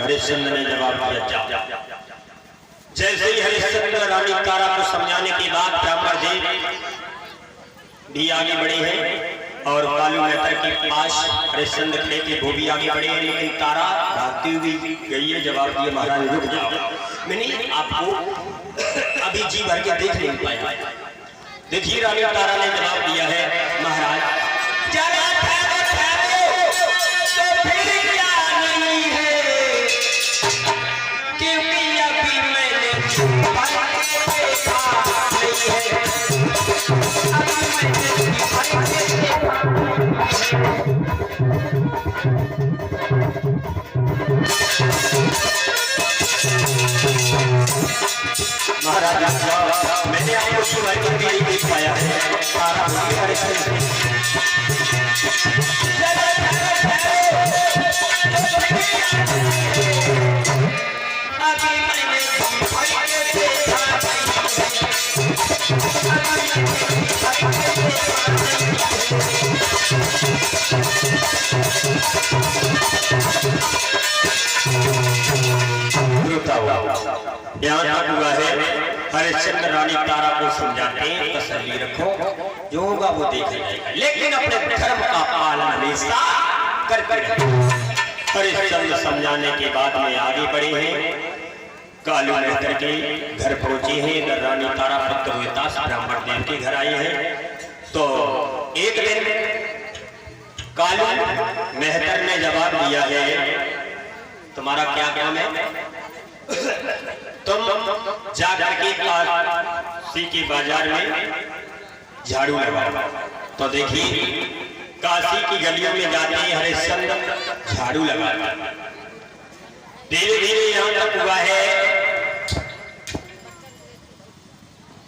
हरिश्चंद्र ने जवाब दिया जैसे ही हरिश्चंद्र रानी तारा को समझाने के बाद ब्राह्मण देव भी आगे बढ़े हैं और कालू नेत्र के पास हरिश्चंद्र खड़े थे, वो भी आगे बढ़े हैं, लेकिन तारा भागती हुई गई है। जवाब दिया महाराज रुक जाओ, मैंने आपको अभी जी भर के देख नहीं पाया। देखिए रानी तारा ने जवाब दिया है महाराज महाराज मैंने आपको सुनाई करके नहीं देख पाया है। यहाँ तक हुआ है हरिश्चंद्र रानी तारा को समझाते हैं तसल्ली रखो, जो होगा वो देख जाएगा, लेकिन अपने धर्म का पालन हमेशा करते रहो। हरिश्चंद्र समझाने के बाद में आगे बढ़े हैं, कालू नेत्र के घर पहुंचे हैं। इधर रानी तारा पुत्र हुए दास ब्राह्मण देव के घर आए हैं। तो एक दिन कालू मेहतर ने जवाब दिया है तुम्हारा क्या काम है, तुम जाकर के काशी के बाजार में झाड़ू लगाओ। तो देखिए काशी की गलियों में जाते हैं हरिश्चंद्र झाड़ू लगाते। धीरे धीरे यहाँ तक हुआ है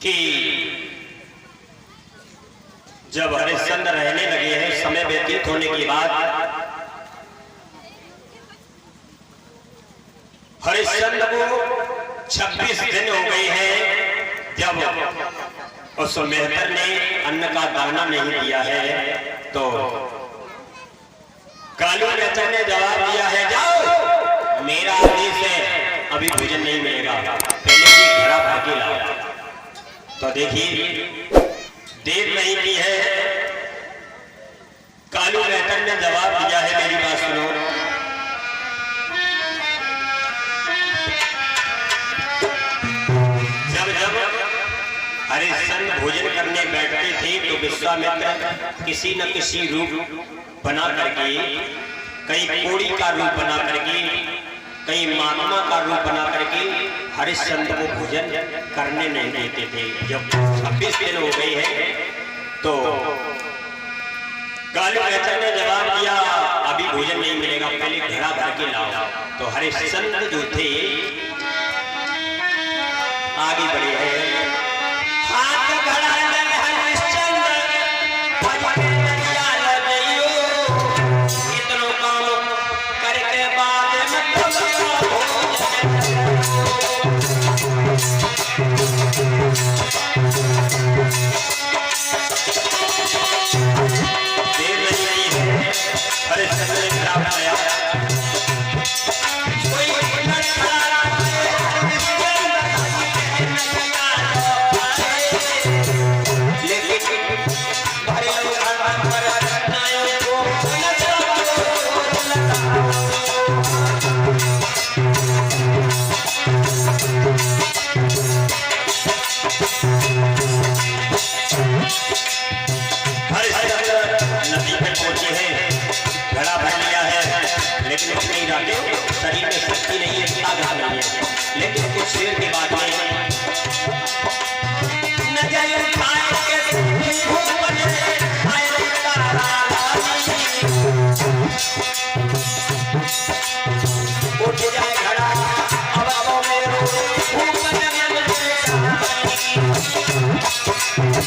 कि जब हरिश्चंद्र रहने लगे हैं, समय व्यतीत होने के बाद हरिश्चंद्र को 26 दिन हो गए हैं जब उस मेहतर ने अन्न का दाना नहीं दिया है। तो कालू नेत्र ने जवाब दिया है जाओ मेरा आदेश है, अभी भोजन नहीं मिलेगा, पहले ही घड़ा भर के लाओ। तो देखिए देर नहीं की है, कालू नेत्र ने जवाब दिया है, मेरी बात सुनो, हरिश्चंद्र भोजन करने बैठते थे तो विश्वामित्र किसी न किसी रूप बना करके, कहीं कोड़ी का रूप बना करके, कहीं महात्मा का रूप बना करके हरिश्चंद्र को भोजन करने नहीं देते थे। जब 26 दिन हो गए हैं तो कालू नेत्र ने जवाब दिया अभी भोजन नहीं मिलेगा, पहले घड़ा भर के लाओ। तो हरिश्चंद्र जो थे आगे बढ़े हैं, शरीर में शक्ति नहीं है, ताकत नहीं है, लेकिन कुछ देर के बाद में नजर उठाए हरिश्चंद्र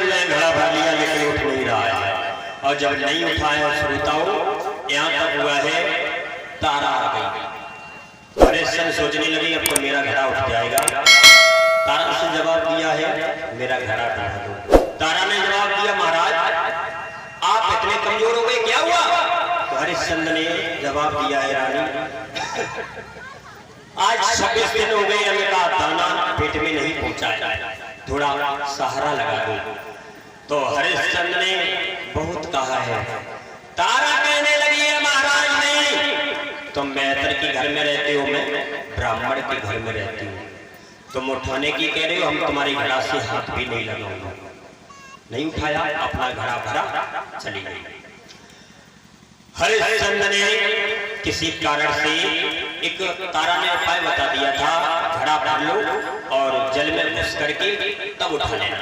ने घड़ा भर लिया लेकिन उठ नहीं रहा है, और जब नहीं उठाया श्रोताओं यहाँ तक हुआ है तारा आ गई। हरिश्चंद्र सोचने लगे अब तो मेरा घड़ा उठ जाएगा। तारा से जवाब दिया है मेरा घड़ा बढ़ा दो। तारा ने जवाब दिया महाराज आप इतने कमजोर हो गए, क्या हुआ? तो हरिश्चंद्र ने जवाब दिया है रानी आज 26 दिन हो गए हमें का दाना पेट में नहीं पहुंचा है, थोड़ा सहारा लगा दो। तो हरिश्चंद्र ने बहुत कहा है। तारा कहने लगी है महाराज नहीं, तुम मैत्र के घर में रहते हो, मैं ब्राह्मण के घर में रहती हूँ, तुम उठाने की कह रहे हो, हम तुम्हारी घड़ा से हाथ भी नहीं लगाऊंगा। नहीं उठाया, अपना घड़ा भरा चली गई। हरिश्चंद्र ने किसी कारण से एक तारा ने उपाय बता दिया था, घड़ा भर लो और जल में घुस करके तब उठा लेना।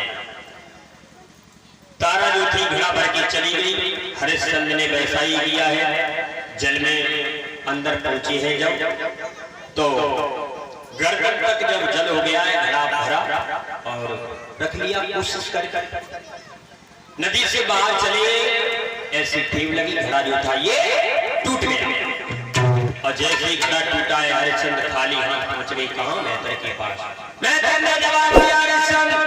तारा जो थी घड़ा भर के चली गई। हरिश्चंद्र ने वैसा ही किया है, जल में अंदर पहुंची है जब तो गर्दन तक जब जल हो गया है, घड़ा भरा और रख लिया कोशिश कर नदी से बाहर चले, ऐसी टीम लगी, घड़ा जो था ये टूट गया। और जैसे ही घड़ा टूटा है हरिश्चंद्र खाली हाथ पहुंच गई कहां? मैत्र के पास। मैत्र ने जवाब दिया हरिश्चंद्र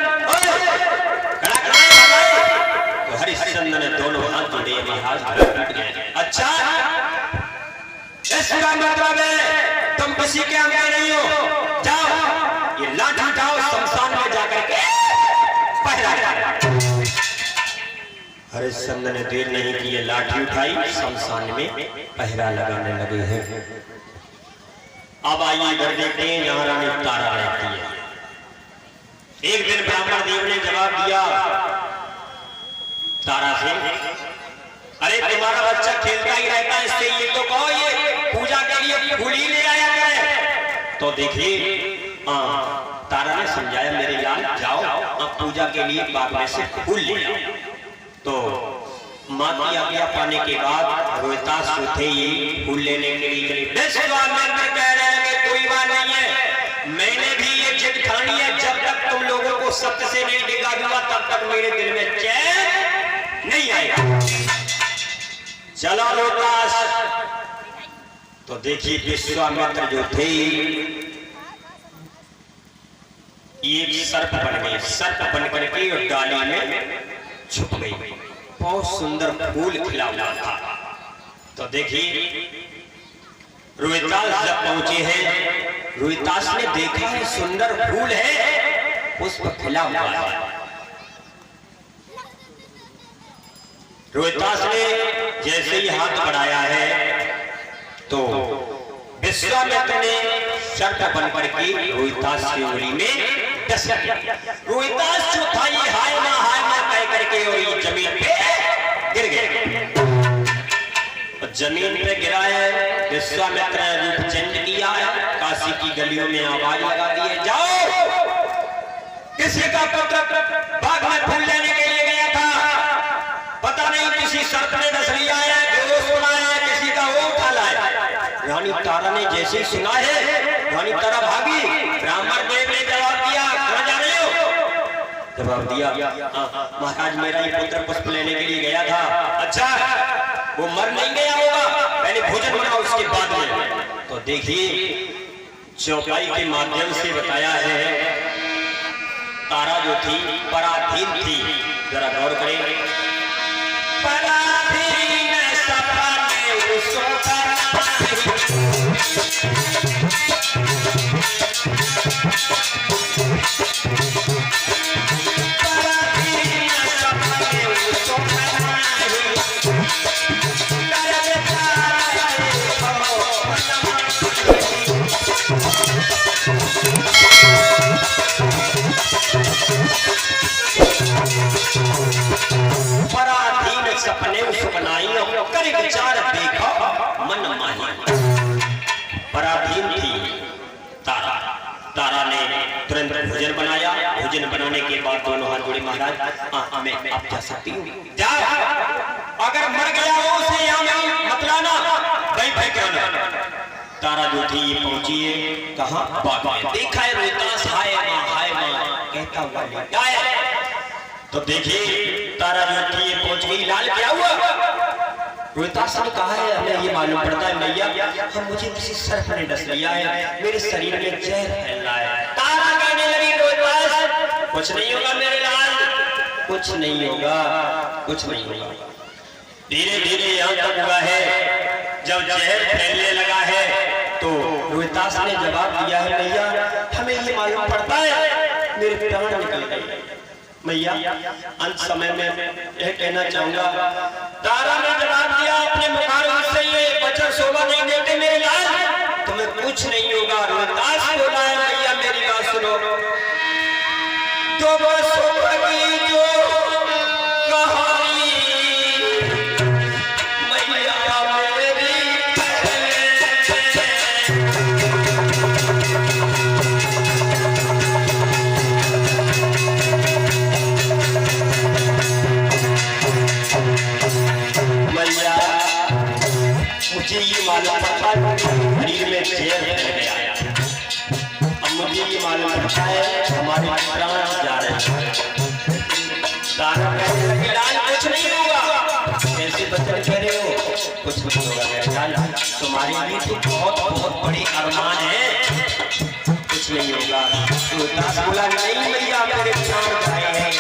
तो हरिश्चंद्र ने दोनों हाथ जोड़े, महाराज घड़ा टूट गया। अच्छा इसका मतलब है तुम किसी के आगे नहीं हो, जाओ ये लाठी उठाओ शमशान में जाकर के पहरा करो। हरिश्चंद्र ने देर नहीं की, ये लाठी उठाई शमशान में पहरा लगाने लगे हैं। अब आइए इधर देखते हैं यहाँ रानी तारा रहती है। एक दिन ब्राह्मण देव ने जवाब दिया तारा से, अरे तुम्हारा बच्चा खेलता ही रहता है, इससे ये तो कहो ये पूजा के लिए फूल ही ले आया करे। तो देखिए तारा ने समझाया मेरे लाल जाओ अब पूजा के लिए बाग में से फूल ले आओ। तो माँ की आज्ञा पाने के बाद रोहितास उठे ही फूल लेने के लिए गए। कह रहे हैं कि कोई बात नहीं है, मैंने भी ये जिद ठानी है, जब तक तुम लोगों को सत्य से नहीं दिखा दूंगा तब तक मेरे दिल में चैन नहीं आएगा। चला रोहितास। तो देखिए विश्वामित्र जो थे एक सर्प बन गए, सर्प बन करके और डाली में छुप गई। बहुत सुंदर फूल खिला हुआ था। तो देखिए रोहितास जब पहुंचे हैं, रोहितास ने देखा है सुंदर फूल है, पुष्प खिला हुआ है। रोहितास ने जैसे ही हाथ बढ़ाया है तो विश्वामित्र ने सर्प बन करके रोहितास की उंगली में डस दिया। रोहितास जो था ये हाय ना कह करके और ये जमीन पे गिर गया। जमीन पे गिरा है, विश्वामित्र ने रूप चेंज किया है, काशी की गलियों में आवाज लगा दी है, जाओ किसी का पुत्र बाग में फूल लेने के लिए गया था, पता नहीं किसी सर्प ने डस लिया है, बेहोश बना है, किसी का वो उठा लाया। रानी तारा ने जैसे ही सुना है, रानी तारा भागी। ब्राह्मण देव ने जवाब दिया कहां जा रहे हो? जवाब दिया महाराज मेरा ही पुत्र पुष्प लेने के लिए गया था। अच्छा वो मर नहीं गया होगा, पहले भोजन बनाओ उसके बाद में। तो देखिए चौपाई के माध्यम से बताया है तारा जो थी पराधीन थी, जरा गौर करें। पराधीन सपने उसको सपने सुपनाई कर विचार देखो मन माही। पराधीन थी तारा। तारा ने तुरंत भोजन बनाया। भोजन बनाने के बाद दोनों हाथ जोड़े, महाराज मैं आप जा सकती हूँ? अगर मर गया हो उसे यहाँ मतलब तारा जो थी ये पहुंची है कहाँ, बाग में। देखा है रोहतास हाय माँ कहता हुआ लेटा है। तो देखिए तारा जो थी ये पहुंच गई। लाल क्या हुआ? रोहतास ने कहा है हमें ये मालूम पड़ता है मैया हम मुझे किसी सर्प ने डस लिया है, मेरे शरीर में जहर फैल रहा है। तारा कहने लगी रोहतास कुछ नहीं होगा मेरे लाल, कुछ नहीं होगा, कुछ नहीं होगा। धीरे धीरे यहाँ तक हुआ है जब जहर फैलने लगा है तो रोहतास ने जवाब दिया है मैया हमें ये मालूम पड़ता है मेरे प्राण निकल गए। मैया अंत समय में यह कहना चाहूंगा, तारा ने जवाब दिया अपने मुखार से ये वचन शोभा नहीं देते मेरे लाल, तुम्हें कुछ नहीं होगा। रोहतास बोला है मैया मेरी बात सुनो, तो वो शोभा की जो कहानी मैया मेरी मुझे ये मालूम पड़ता है शरीर में जहर फैल गया है। अब मुझे ये मालूम पड़ता है हमारे प्राण जा रहे हैं। तारा कहने लगे लाल कुछ नहीं होगा। कैसे बचन कह रहे हो? कुछ नहीं होगा मेरे लाल, तुम्हारे लिए तो बहुत बहुत बड़ी अरमान है, कुछ नहीं होगा। तो दास बोला नहीं मैया मेरे प्राण जाए हैं।